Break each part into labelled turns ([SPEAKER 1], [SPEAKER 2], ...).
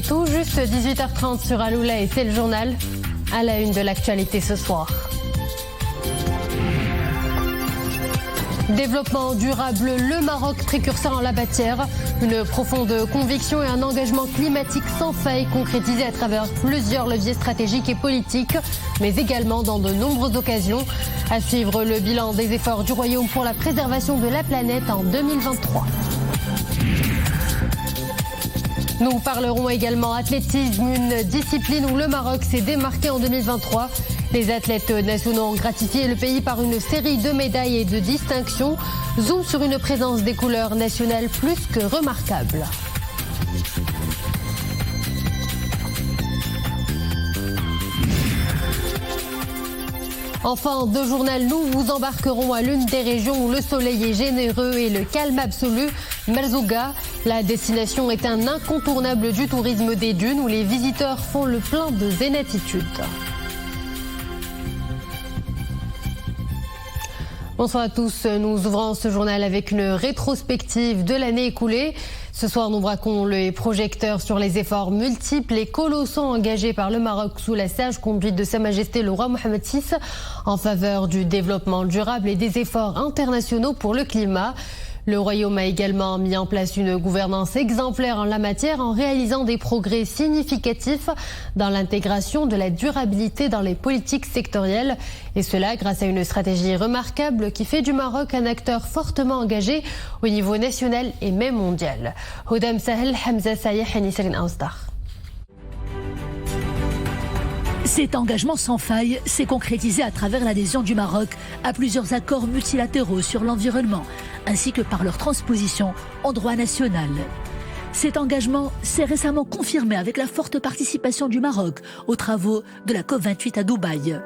[SPEAKER 1] Tout juste 18h30 sur Aloula et c'est le journal. À la une de l'actualité ce soir. Développement durable, le Maroc précurseur en la matière. Une profonde conviction et un engagement climatique sans faille concrétisé à travers plusieurs leviers stratégiques et politiques, mais également dans de nombreuses occasions. À suivre le bilan des efforts du Royaume pour la préservation de la planète en 2023. Nous parlerons également athlétisme, une discipline où le Maroc s'est démarqué en 2023. Les athlètes nationaux ont gratifié le pays par une série de médailles et de distinctions. Zoom sur une présence des couleurs nationales plus que remarquable. Enfin, de journal, nous vous embarquerons à l'une des régions où le soleil est généreux et le calme absolu, Merzouga. La destination est un incontournable du tourisme des dunes où les visiteurs font le plein de zénatitude. Bonsoir à tous. Nous ouvrons ce journal avec une rétrospective de l'année écoulée. Ce soir, nous braquons les projecteurs sur les efforts multiples et colossaux engagés par le Maroc sous la sage conduite de Sa Majesté le roi Mohammed VI en faveur du développement durable et des efforts internationaux pour le climat. Le Royaume a également mis en place une gouvernance exemplaire en la matière en réalisant des progrès significatifs dans l'intégration de la durabilité dans les politiques sectorielles. Et cela grâce à une stratégie remarquable qui fait du Maroc un acteur fortement engagé au niveau national et même mondial. Houdam Sahel, Hamza Sayeh, Nisrin Ausdar.
[SPEAKER 2] Cet engagement sans faille s'est concrétisé à travers l'adhésion du Maroc à plusieurs accords multilatéraux sur l'environnement, ainsi que par leur transposition en droit national. Cet engagement s'est récemment confirmé avec la forte participation du Maroc aux travaux de la COP28 à Dubaï.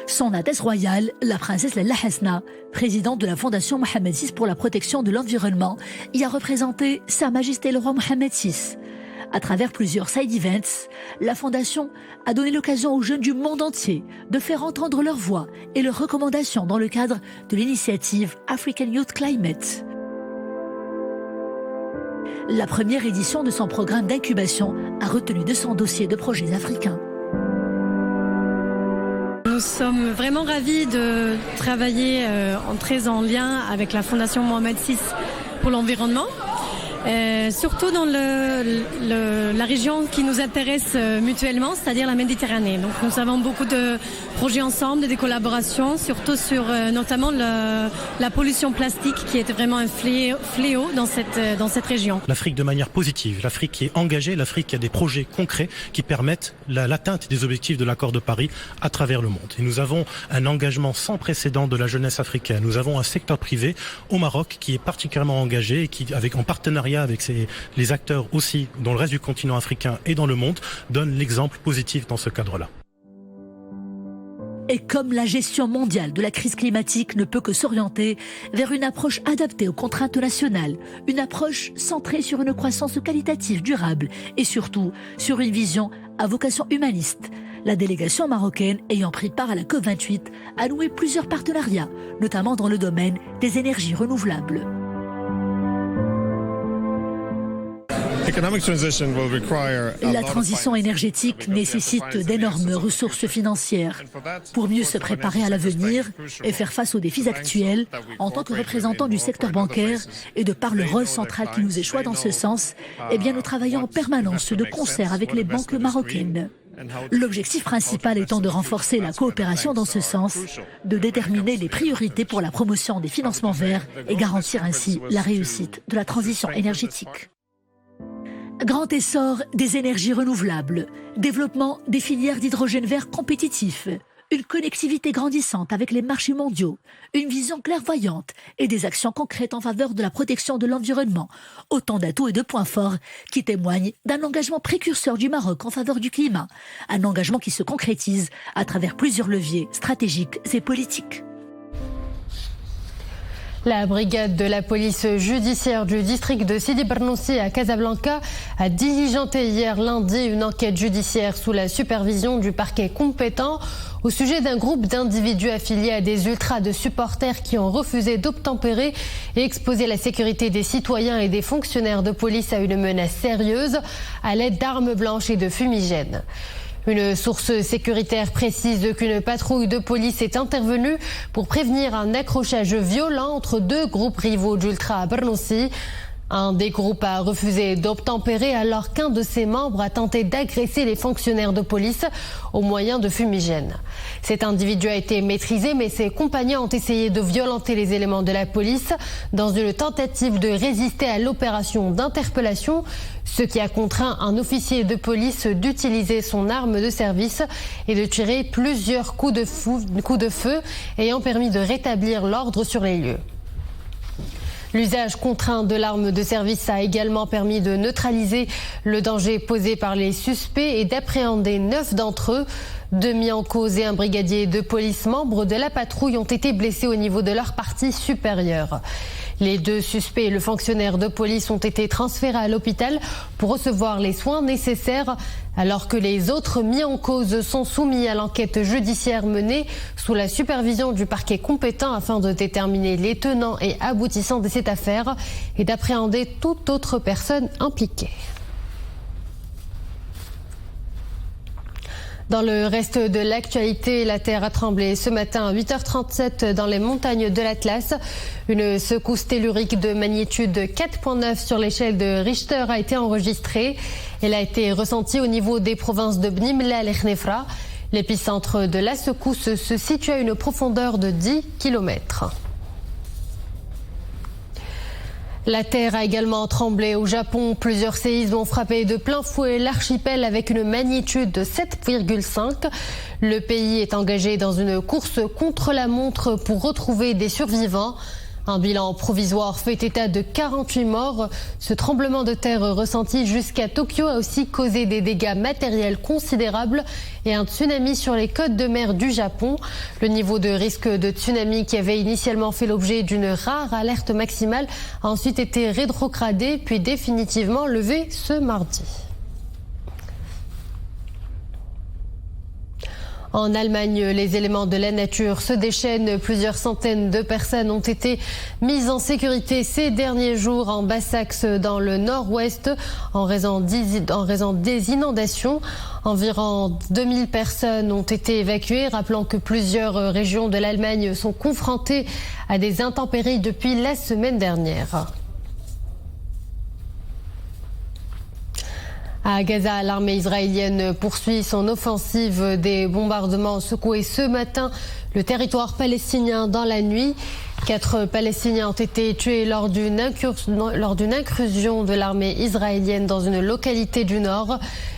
[SPEAKER 2] Son Altesse royale, la princesse Lalla Hasna, présidente de la Fondation Mohammed VI pour la protection de l'environnement, y a représenté Sa Majesté le roi Mohammed VI. À travers plusieurs side events, la Fondation a donné l'occasion aux jeunes du monde entier de faire entendre leur voix et leurs recommandations dans le cadre de l'initiative African Youth Climate. La première édition de son programme d'incubation a retenu 200 dossiers de projets africains.
[SPEAKER 3] Nous sommes vraiment ravis de travailler très en lien avec la Fondation Mohammed VI pour l'environnement. Surtout dans la région qui nous intéresse mutuellement, c'est-à-dire la Méditerranée. Donc nous avons beaucoup de projets ensemble, des collaborations, surtout sur notamment la pollution plastique qui est vraiment un fléau dans cette région.
[SPEAKER 4] L'Afrique de manière positive, l'Afrique qui est engagée, l'Afrique qui a des projets concrets qui permettent l'atteinte des objectifs de l'accord de Paris à travers le monde. Et nous avons un engagement sans précédent de la jeunesse africaine. Nous avons un secteur privé au Maroc qui est particulièrement engagé et qui, en partenariat avec les acteurs aussi dans le reste du continent africain et dans le monde, donne l'exemple positif dans ce cadre-là.
[SPEAKER 2] Et comme la gestion mondiale de la crise climatique ne peut que s'orienter vers une approche adaptée aux contraintes nationales, une approche centrée sur une croissance qualitative durable et surtout sur une vision à vocation humaniste, la délégation marocaine ayant pris part à la COP28 a noué plusieurs partenariats, notamment dans le domaine des énergies renouvelables. La transition énergétique nécessite d'énormes ressources financières. Pour mieux se préparer à l'avenir et faire face aux défis actuels, en tant que représentant du secteur bancaire et de par le rôle central qui nous échoit dans ce sens, nous travaillons en permanence de concert avec les banques marocaines. L'objectif principal étant de renforcer la coopération dans ce sens, de déterminer les priorités pour la promotion des financements verts et garantir ainsi la réussite de la transition énergétique. Grand essor des énergies renouvelables, développement des filières d'hydrogène vert compétitifs, une connectivité grandissante avec les marchés mondiaux, une vision clairvoyante et des actions concrètes en faveur de la protection de l'environnement. Autant d'atouts et de points forts qui témoignent d'un engagement précurseur du Maroc en faveur du climat, un engagement qui se concrétise à travers plusieurs leviers stratégiques et politiques.
[SPEAKER 1] La brigade de la police judiciaire du district de Sidi Bernoussi à Casablanca a diligenté hier lundi une enquête judiciaire sous la supervision du parquet compétent au sujet d'un groupe d'individus affiliés à des ultras de supporters qui ont refusé d'obtempérer et exposé la sécurité des citoyens et des fonctionnaires de police à une menace sérieuse à l'aide d'armes blanches et de fumigènes. Une source sécuritaire précise qu'une patrouille de police est intervenue pour prévenir un accrochage violent entre deux groupes rivaux d'ultra à Bernoussi. Un des groupes a refusé d'obtempérer alors qu'un de ses membres a tenté d'agresser les fonctionnaires de police au moyen de fumigènes. Cet individu a été maîtrisé, mais ses compagnons ont essayé de violenter les éléments de la police dans une tentative de résister à l'opération d'interpellation, ce qui a contraint un officier de police d'utiliser son arme de service et de tirer plusieurs coups de feu ayant permis de rétablir l'ordre sur les lieux. L'usage contraint de l'arme de service a également permis de neutraliser le danger posé par les suspects et d'appréhender 9 d'entre eux. 2 mis en cause et un brigadier de police membres de la patrouille ont été blessés au niveau de leur partie supérieure. Les 2 suspects et le fonctionnaire de police ont été transférés à l'hôpital pour recevoir les soins nécessaires, alors que les autres mis en cause sont soumis à l'enquête judiciaire menée sous la supervision du parquet compétent afin de déterminer les tenants et aboutissants de cette affaire et d'appréhender toute autre personne impliquée. Dans le reste de l'actualité, la terre a tremblé ce matin à 8h37 dans les montagnes de l'Atlas. Une secousse tellurique de magnitude 4,9 sur l'échelle de Richter a été enregistrée. Elle a été ressentie au niveau des provinces de Bni Mellal et Khnefra. L'épicentre de la secousse se situe à une profondeur de 10 km. La terre a également tremblé au Japon. Plusieurs séismes ont frappé de plein fouet l'archipel avec une magnitude de 7,5. Le pays est engagé dans une course contre la montre pour retrouver des survivants. Un bilan provisoire fait état de 48 morts. Ce tremblement de terre ressenti jusqu'à Tokyo a aussi causé des dégâts matériels considérables et un tsunami sur les côtes de mer du Japon. Le niveau de risque de tsunami qui avait initialement fait l'objet d'une rare alerte maximale a ensuite été rétrogradé puis définitivement levé ce mardi. En Allemagne, les éléments de la nature se déchaînent. Plusieurs centaines de personnes ont été mises en sécurité ces derniers jours en Basse-Saxe dans le nord-ouest en raison des inondations. Environ 2000 personnes ont été évacuées. Rappelons que plusieurs régions de l'Allemagne sont confrontées à des intempéries depuis la semaine dernière. À Gaza, l'armée israélienne poursuit son offensive. Des bombardements ont secoué ce matin le territoire palestinien dans la nuit. 4 Palestiniens ont été tués lors d'une incursion de l'armée israélienne dans une localité du nord.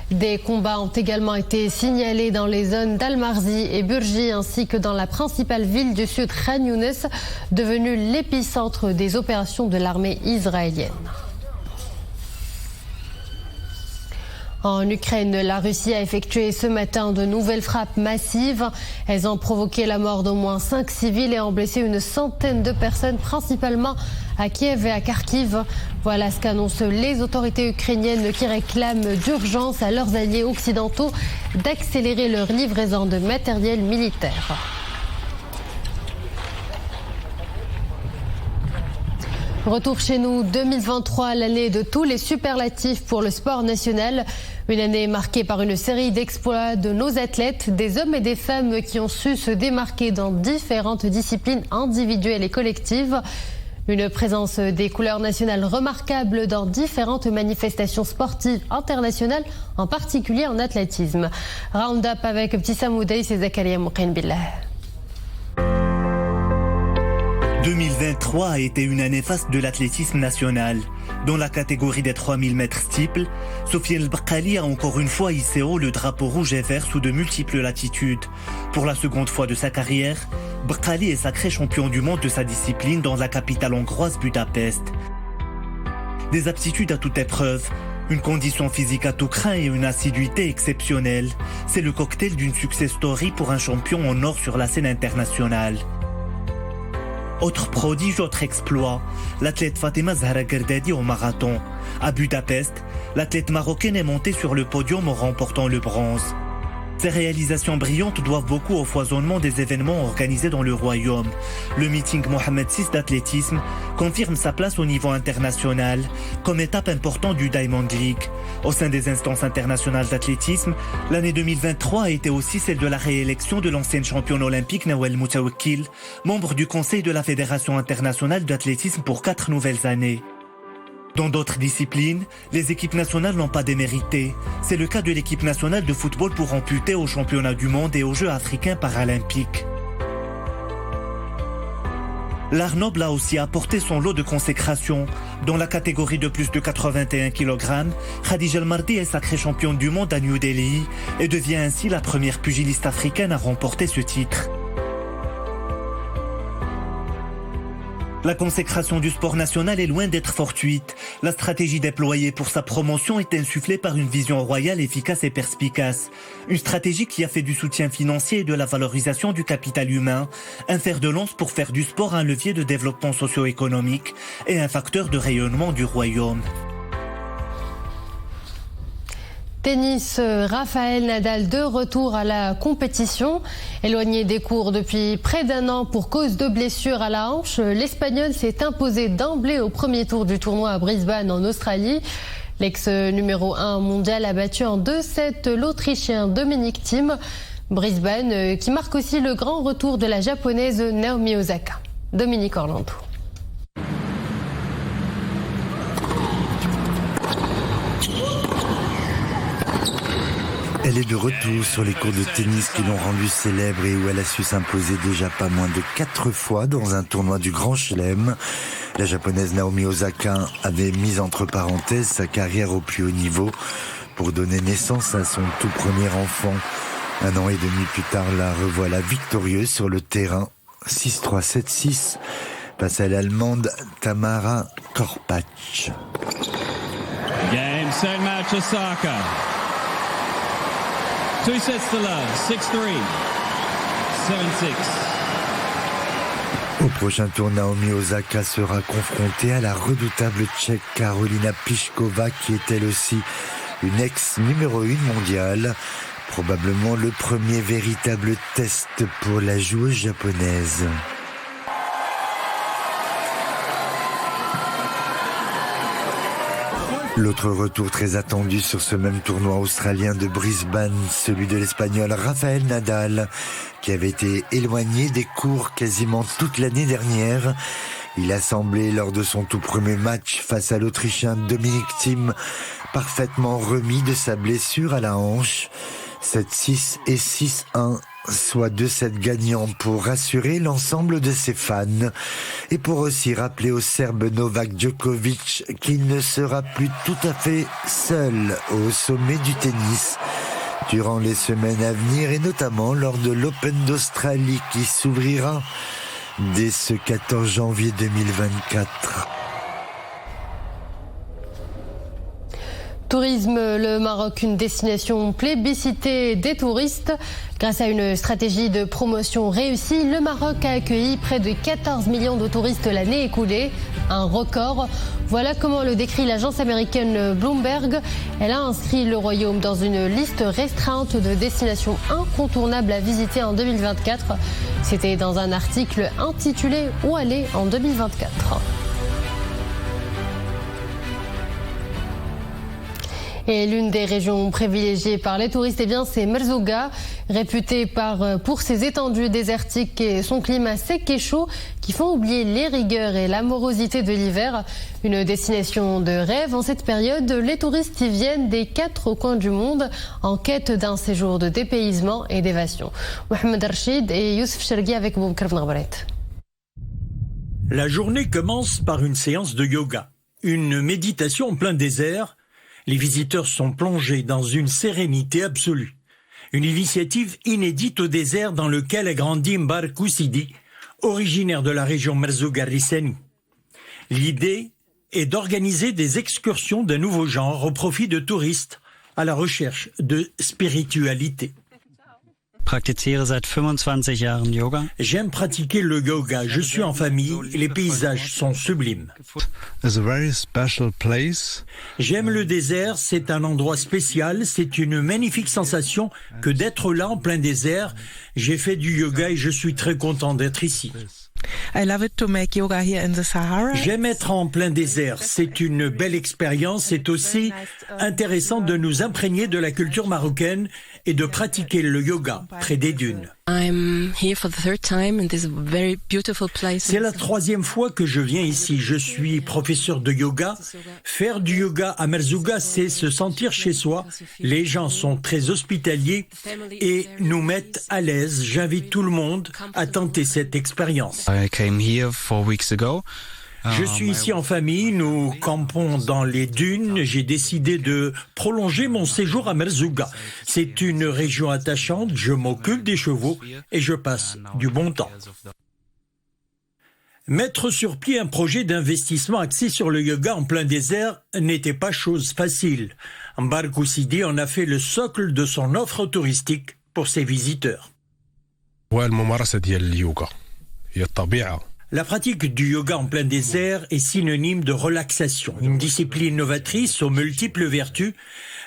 [SPEAKER 1] Des combats ont également été signalés dans les zones d'Al-Marzi et Burji ainsi que dans la principale ville du sud, Khan Younes, devenue l'épicentre des opérations de l'armée israélienne. En Ukraine, la Russie a effectué ce matin de nouvelles frappes massives. Elles ont provoqué la mort d'au moins 5 civils et ont blessé une centaine de personnes, principalement à Kiev et à Kharkiv. Voilà ce qu'annoncent les autorités ukrainiennes qui réclament d'urgence à leurs alliés occidentaux d'accélérer leur livraison de matériel militaire. Retour chez nous, 2023, l'année de tous les superlatifs pour le sport national. Une année marquée par une série d'exploits de nos athlètes, des hommes et des femmes qui ont su se démarquer dans différentes disciplines individuelles et collectives. Une présence des couleurs nationales remarquable dans différentes manifestations sportives internationales, en particulier en athlétisme. Round-up avec Ibtissam Oudaïs et Zakaria Mouqin Billah.
[SPEAKER 5] 2023 a été une année faste de l'athlétisme national. Dans la catégorie des 3000 mètres steeple, Sofiane El Bakkali a encore une fois hissé haut le drapeau rouge et vert sous de multiples latitudes. Pour la seconde fois de sa carrière, Bakkali est sacré champion du monde de sa discipline dans la capitale hongroise Budapest. Des aptitudes à toute épreuve, une condition physique à tout crin et une assiduité exceptionnelle. C'est le cocktail d'une success story pour un champion en or sur la scène internationale. Autre prodige, autre exploit, l'athlète Fatima Zahra Gerdadi au marathon. À Budapest, l'athlète marocaine est montée sur le podium en remportant le bronze. Ces réalisations brillantes doivent beaucoup au foisonnement des événements organisés dans le royaume. Le meeting Mohamed VI d'athlétisme confirme sa place au niveau international comme étape importante du Diamond League. Au sein des instances internationales d'athlétisme, l'année 2023 a été aussi celle de la réélection de l'ancienne championne olympique Nawal Moutawakkil, membre du conseil de la Fédération internationale d'athlétisme pour 4 nouvelles années. Dans d'autres disciplines, les équipes nationales n'ont pas démérité. C'est le cas de l'équipe nationale de football pour amputés aux championnats du monde et aux Jeux africains paralympiques. L'art noble a aussi apporté son lot de consécration. Dans la catégorie de plus de 81 kg, Khadija El Mardi est sacrée championne du monde à New Delhi et devient ainsi la première pugiliste africaine à remporter ce titre. La consécration du sport national est loin d'être fortuite. La stratégie déployée pour sa promotion est insufflée par une vision royale efficace et perspicace. Une stratégie qui a fait du soutien financier et de la valorisation du capital humain un fer de lance pour faire du sport un levier de développement socio-économique et un facteur de rayonnement du royaume.
[SPEAKER 1] Tennis, Rafael Nadal de retour à la compétition. Éloigné des cours depuis près d'un an pour cause de blessure à la hanche, l'Espagnol s'est imposé d'emblée au premier tour du tournoi à Brisbane en Australie. L'ex numéro 1 mondial a battu en 2-7 l'Autrichien Dominic Thiem. Brisbane qui marque aussi le grand retour de la japonaise Naomi Osaka. Dominique Orlando.
[SPEAKER 6] Elle est de retour sur les cours de tennis qui l'ont rendue célèbre et où elle a su s'imposer déjà pas moins de 4 fois dans un tournoi du Grand Chelem. La japonaise Naomi Osaka avait mis entre parenthèses sa carrière au plus haut niveau pour donner naissance à son tout premier enfant. 1 an et demi plus tard, la revoilà victorieuse sur le terrain. 6-3, 7-6 face à l'Allemande Tamara Korpatsch.
[SPEAKER 7] Game, set, match, Osaka. 2 sets to love, 6-3, 7-6.
[SPEAKER 6] Au prochain tour, Naomi Osaka sera confrontée à la redoutable Tchèque Karolina Pliskova, qui est elle aussi une ex-numéro 1 mondiale. Probablement le premier véritable test pour la joueuse japonaise. L'autre retour très attendu sur ce même tournoi australien de Brisbane, celui de l'Espagnol Rafael Nadal, qui avait été éloigné des cours quasiment toute l'année dernière. Il a semblé lors de son tout premier match face à l'Autrichien Dominic Thiem parfaitement remis de sa blessure à la hanche. 7-6 et 6-1, soit 2-7 gagnants pour rassurer l'ensemble de ses fans et pour aussi rappeler au Serbe Novak Djokovic qu'il ne sera plus tout à fait seul au sommet du tennis durant les semaines à venir et notamment lors de l'Open d'Australie qui s'ouvrira dès ce 14 janvier 2024.
[SPEAKER 1] Tourisme, le Maroc, une destination plébiscitée des touristes. Grâce à une stratégie de promotion réussie, le Maroc a accueilli près de 14 millions de touristes l'année écoulée. Un record. Voilà comment le décrit l'agence américaine Bloomberg. Elle a inscrit le royaume dans une liste restreinte de destinations incontournables à visiter en 2024. C'était dans un article intitulé « Où aller en 2024 ». Et l'une des régions privilégiées par les touristes, c'est Merzouga, réputée pour ses étendues désertiques et son climat sec et chaud qui font oublier les rigueurs et l'amorosité de l'hiver. Une destination de rêve en cette période, les touristes y viennent des 4 coins du monde en quête d'un séjour de dépaysement et d'évasion. Mohamed Rachid et Youssef Chergui avec vous.
[SPEAKER 8] La journée commence par une séance de yoga, une méditation en plein désert. Les visiteurs sont plongés dans une sérénité absolue. Une initiative inédite au désert dans lequel a grandi Mbar Koussidi, originaire de la région Merzouga-Rissani. L'idée est d'organiser des excursions d'un nouveau genre au profit de touristes à la recherche de spiritualité. J'aime pratiquer le yoga. Je suis en famille et les paysages sont sublimes. J'aime le désert, c'est un endroit spécial, c'est une magnifique sensation que d'être là en plein désert. J'ai fait du yoga et je suis très content d'être ici. J'aime être en plein désert, c'est une belle expérience, c'est aussi intéressant de nous imprégner de la culture marocaine et de pratiquer le yoga près des dunes. C'est la 3e fois que je viens ici. Je suis professeur de yoga. Faire du yoga à Merzouga, c'est se sentir chez soi. Les gens sont très hospitaliers et nous mettent à l'aise. J'invite tout le monde à tenter cette expérience. Je suis ici en famille, nous campons dans les dunes. J'ai décidé de prolonger mon séjour à Merzouga. C'est une région attachante, je m'occupe des chevaux et je passe du bon temps. Mettre sur pied un projet d'investissement axé sur le yoga en plein désert n'était pas chose facile. Mbarkou Sidi en a fait le socle de son offre touristique pour ses visiteurs. La pratique du yoga en plein désert est synonyme de relaxation, une discipline novatrice aux multiples vertus.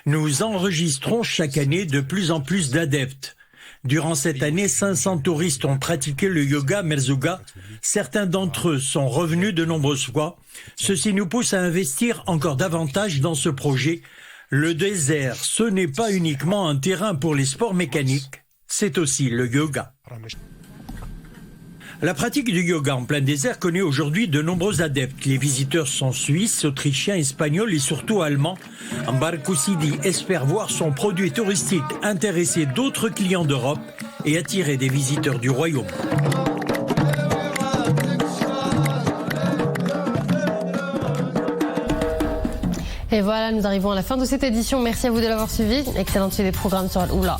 [SPEAKER 8] Nous enregistrons chaque année de plus en plus d'adeptes. Durant cette année, 500 touristes ont pratiqué le yoga à Merzouga. Certains d'entre eux sont revenus de nombreuses fois. Ceci nous pousse à investir encore davantage dans ce projet. Le désert, ce n'est pas uniquement un terrain pour les sports mécaniques, c'est aussi le yoga. La pratique du yoga en plein désert connaît aujourd'hui de nombreux adeptes. Les visiteurs sont suisses, autrichiens, espagnols et surtout allemands. Mbarkou Sidi espère voir son produit touristique intéresser d'autres clients d'Europe et attirer des visiteurs du royaume.
[SPEAKER 1] Et voilà, nous arrivons à la fin de cette édition. Merci à vous de l'avoir suivi. Excellente suite des programmes sur Al-Oula.